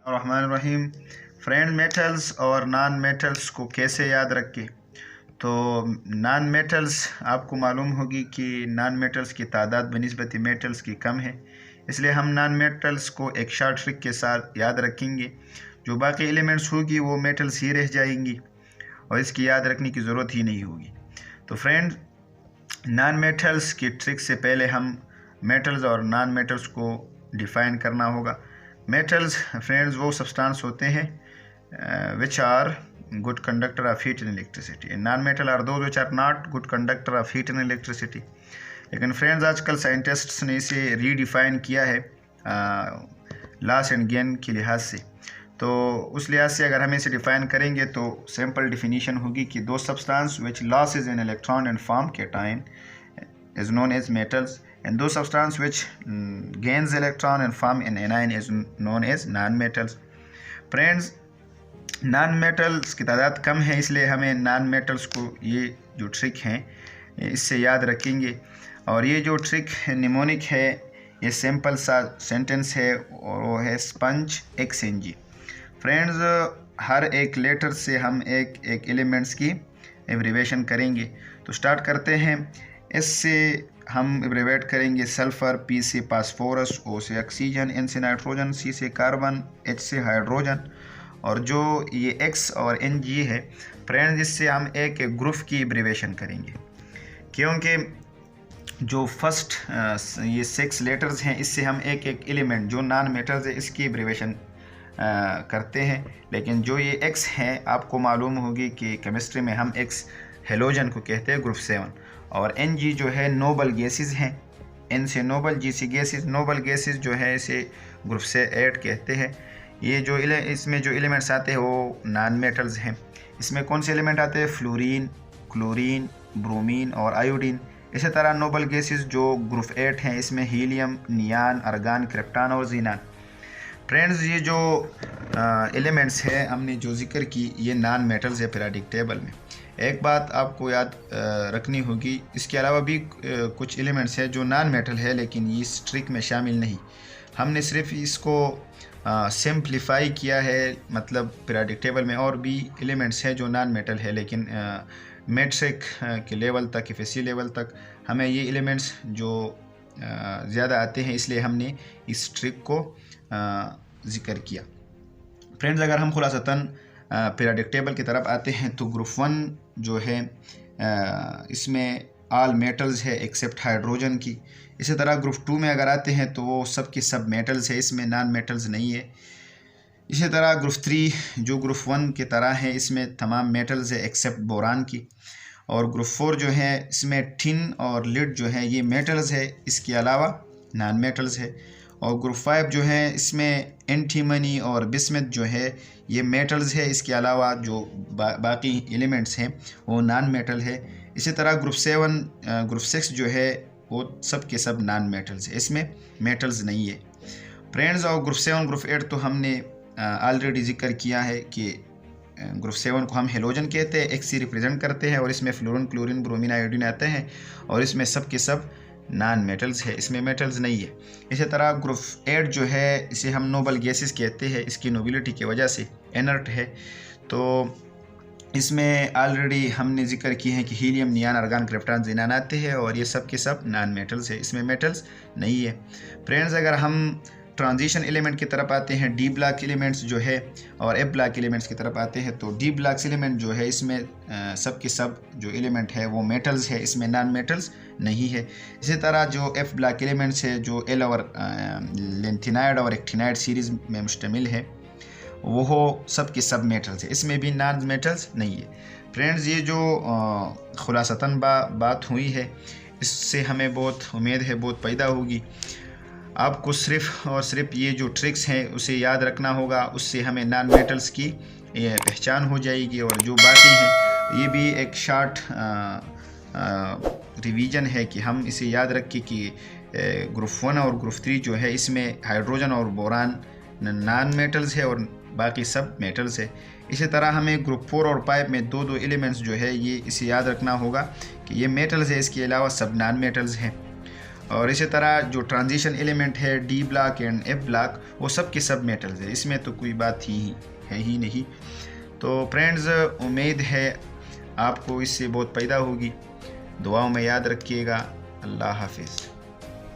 रहीम। Friend, metals और non metals को कैसे याद रखें? तो नॉन मेटल्स आपको मालूम होगी कि नॉन मेटल्स की तादाद बनिस्बत मेटल्स की कम है, इसलिए हम नॉन मेटल्स को एक शॉर्ट ट्रिक के साथ याद रखेंगे। जो बाकी एलिमेंट्स होगी वो मेटल्स ही रह जाएंगी और इसकी याद रखने की ज़रूरत ही नहीं होगी। तो फ्रेंड, नॉन मेटल्स की ट्रिक से पहले हम मेटल्स और नॉन मेटल्स को डिफ़ाइन करना होगा। मेटल्स फ्रेंड्स वो सब्सटेंस होते हैं which are good conductor of heat and electricity, and non-metal are those which are not good conductor of heat and electricity। लेकिन फ्रेंड्स आजकल साइंटिस्ट्स ने इसे रीडिफाइन किया है लॉस एंड गेन के लिहाज से। तो उस लिहाज से अगर हम इसे डिफाइन करेंगे तो सिंपल डिफिनीशन होगी कि दो substance which losses in electron and form cation is known as metals, and those substance which gains electron and form in anion is known as non-metals। Friends, non metals की तादाद कम है, इसलिए हमें non metals को ये जो trick हैं इससे याद रखेंगे। और ये जो ट्रिक निमोनिक है, ये सिंपल सा सेंटेंस है और वो है स्पंज एक्सचेंज। फ्रेंड्स, हर एक लेटर से हम एक एक एलिमेंट्स की एब्रीवेशन करेंगे। तो स्टार्ट करते हैं। एस से हम एब्रीवेट करेंगे सल्फ़र, पी से फास्फोरस, ओ से ऑक्सीजन, एन से नाइट्रोजन, सी से कार्बन, एच से हाइड्रोजन। और जो ये एक्स और एन जी है फ्रेंड्स, इससे हम एक एक ग्रुप की एब्रीवेशन करेंगे, क्योंकि जो फर्स्ट ये 6 लेटर्स हैं इससे हम एक एक एलिमेंट जो नॉन मेटल्स है इसकी एब्रीवेशन करते हैं। लेकिन जो ये एक्स हैं, आपको मालूम होगी कि केमिस्ट्री में हम एक्स हेलोजन को कहते हैं, ग्रुप 7। और एन जी जो है नोबल गैसेस हैं, एन से नोबल, जी से गैसेस। नोबल गैसेस जो है इसे ग्रुप से 8 कहते हैं। ये जो इसमें जो एलिमेंट्स आते हैं वो नॉन मेटल्स हैं। इसमें कौन से एलिमेंट आते हैं? फ्लोरीन, क्लोरीन, ब्रोमीन और आयोडीन। इसी तरह नोबल गैसेस जो ग्रुप 8 हैं, इसमें हीलियम, नियान, अर्गान, क्रिप्टॉन और जीनान। फ्रेंड्स, ये जो एलिमेंट्स हैं हमने जो जिक्र की, ये नॉन मेटल्स है पीरियोडिक टेबल में। एक बात आपको याद रखनी होगी, इसके अलावा भी कुछ एलिमेंट्स हैं जो नॉन मेटल है लेकिन इस ट्रिक में शामिल नहीं। हमने सिर्फ इसको सिंप्लीफाई किया है, मतलब पीरियोडिक टेबल में और भी एलिमेंट्स हैं जो नॉन मेटल है, लेकिन मेट्रिक के लेवल तक, एफएससी लेवल तक हमें ये एलिमेंट्स जो ज़्यादा आते हैं, इसलिए हमने इस ट्रिक को ज़िक्र किया। फ्रेंड्स, अगर हम खुलासतन पीरियोडिक टेबल की तरफ आते हैं तो ग्रुप 1 जो है इसमें ऑल मेटल्स है एक्सेप्ट हाइड्रोजन की। इसी तरह ग्रुप 2 में अगर आते हैं तो वो सब के सब मेटल्स है, इसमें नॉन मेटल्स नहीं है। इसी तरह ग्रुप 3 जो ग्रुप 1 की तरह है, इसमें तमाम मेटल्स है एक्सेप्ट बोरान की। और ग्रुप 4 जो है इसमें टिन और लिड जो है ये मेटल्स है, इसके अलावा नॉन मेटल्स है। और ग्रुप 5 जो है इसमें एंटीमनी और बिस्मथ जो है ये मेटल्स है, इसके अलावा जो बाकी एलिमेंट्स हैं वो नॉन मेटल है। इसी तरह ग्रुप 6 जो है वो सब के सब नॉन मेटल्स है, इसमें मेटल्स नहीं है। फ्रेंड्स, और ग्रुप 7 ग्रुप 8 तो हमने ऑलरेडी जिक्र किया है कि ग्रुप 7 को हम हेलोजन कहते हैं, एक्स से रिप्रेजेंट करते हैं, और इसमें फ्लोरीन, क्लोरीन, ब्रोमीन, आयोडीन आते हैं, और इसमें सब के सब नॉन मेटल्स है, इसमें मेटल्स नहीं है। इसी तरह ग्रुप 8 जो है इसे हम नोबल गैसेस कहते हैं, इसकी नोबिलिटी की वजह से इनर्ट है। तो इसमें ऑलरेडी हमने जिक्र किए हैं कि हीलियम, नियान, अर्गान, क्रिप्टॉन, जीनान आते हैं, और ये सब के सब नॉन मेटल्स है, इसमें मेटल्स नहीं है। फ्रेंड्स, अगर हम ट्रांजिशन एलिमेंट की तरफ आते हैं, डी ब्लॉक एलिमेंट्स जो है, और एफ ब्लॉक एलिमेंट्स की तरफ आते हैं, तो डी ब्लॉक एलिमेंट जो है इसमें सब के सब जो एलिमेंट है वो मेटल्स है, इसमें नॉन मेटल्स नहीं है। इसी तरह जो एफ ब्लॉक एलिमेंट्स है जो एल और लेंथिनाइड और एक्टिनाइड सीरीज़ में मुश्तमिल है, वो सब के सब मेटल्स है, इसमें भी नॉन मेटल्स नहीं है। फ्रेंड्स, ये जो खुलासतन बात हुई है, इससे हमें बहुत उम्मीद है बहुत पैदा होगी। आपको सिर्फ़ और सिर्फ ये जो ट्रिक्स हैं उसे याद रखना होगा, उससे हमें नॉन मेटल्स की पहचान हो जाएगी। और जो बाकी हैं ये भी एक शॉर्ट रिवीजन है कि हम इसे याद रखें कि ग्रुप 1 और ग्रुप 3 जो है इसमें हाइड्रोजन और बोरान नॉन मेटल्स है और बाकी सब मेटल्स है। इसी तरह हमें ग्रुप 4 और 5 में दो एलिमेंट्स जो है ये इसे याद रखना होगा कि ये मेटल्स है, इसके अलावा सब नॉन मेटल्स हैं। और इसी तरह जो ट्रांजिशन एलिमेंट है D block and F block वो सब के सब मेटल्स है, इसमें तो कोई बात ही है ही नहीं। तो फ्रेंड्स उम्मीद है आपको इससे बहुत फ़ायदा होगी। दुआओं में याद रखिएगा। अल्लाह हाफिज़।